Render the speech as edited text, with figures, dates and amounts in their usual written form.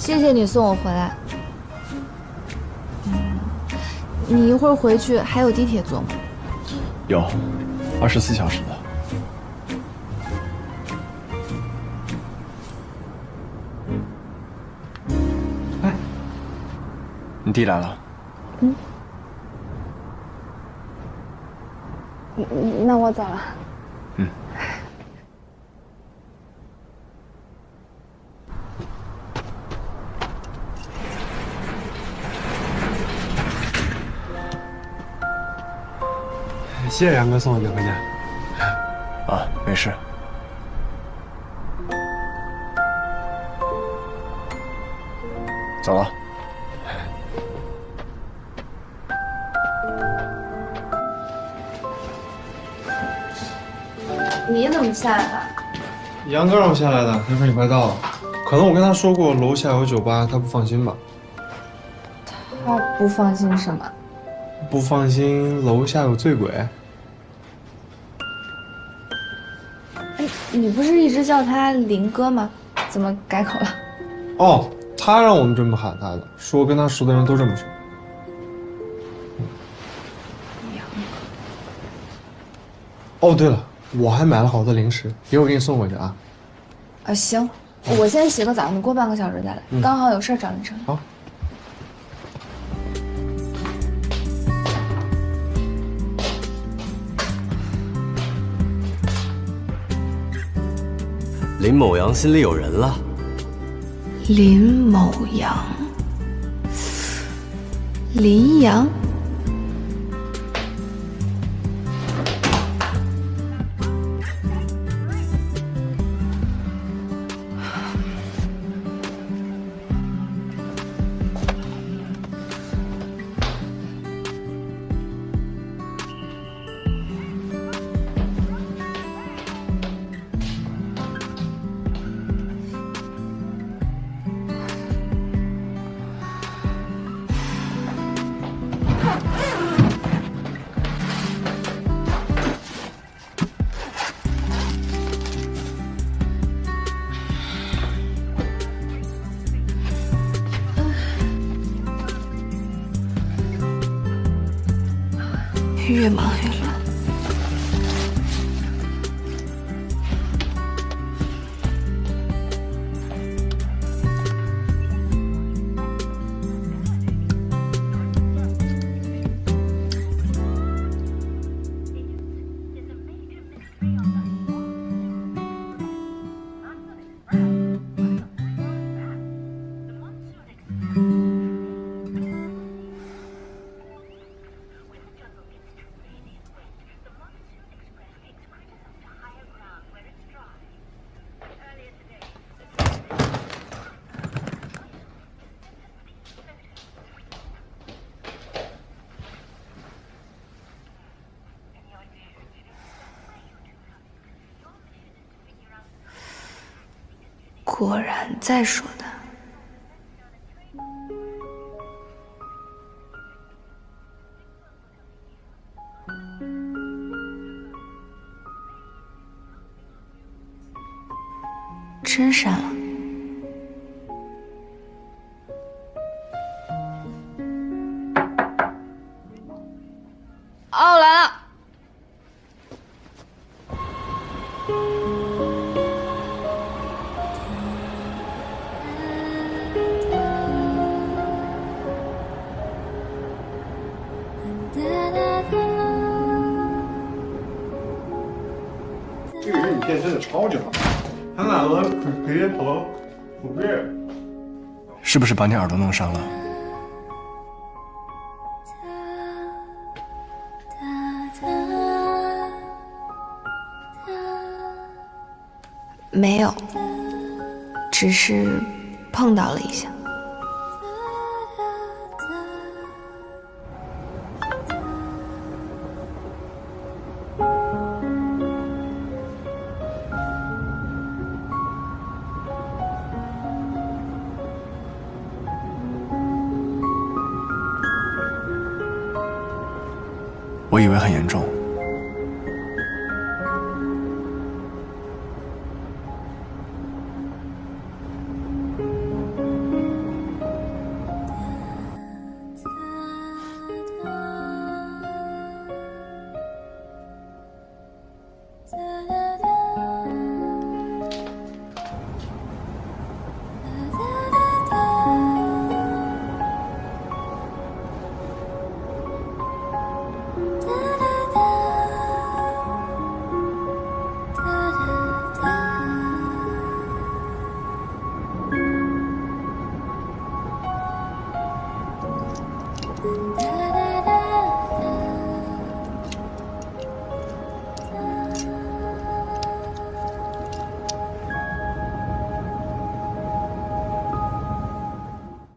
谢谢你送我回来。你一会儿回去还有地铁坐吗？有，24小时的。哎，你弟来了。那我走了。谢谢杨哥送我的回家。啊，没事。走了。你怎么下来的？杨哥让我下来的，他说你快到了。可能我跟他说过楼下有酒吧，他不放心吧？他不放心什么？不放心楼下有醉鬼。哎，你不是一直叫他林哥吗？怎么改口了？哦，他让我们这么喊他的，说跟他熟的人都这么说。哦，对了，我还买了好多零食，一会儿给你送过去啊。行，我先洗个澡，你过半个小时再来，刚好有事找你商量。好。林某阳心里有人了。林某阳，林阳。越忙越乱。果然在说的。真删了。哦，来了。这个影片真的超级好看，他俩都可以跑到5个月。是不是把你耳朵弄伤了？没有，只是碰到了一下。我以为很严重。等待。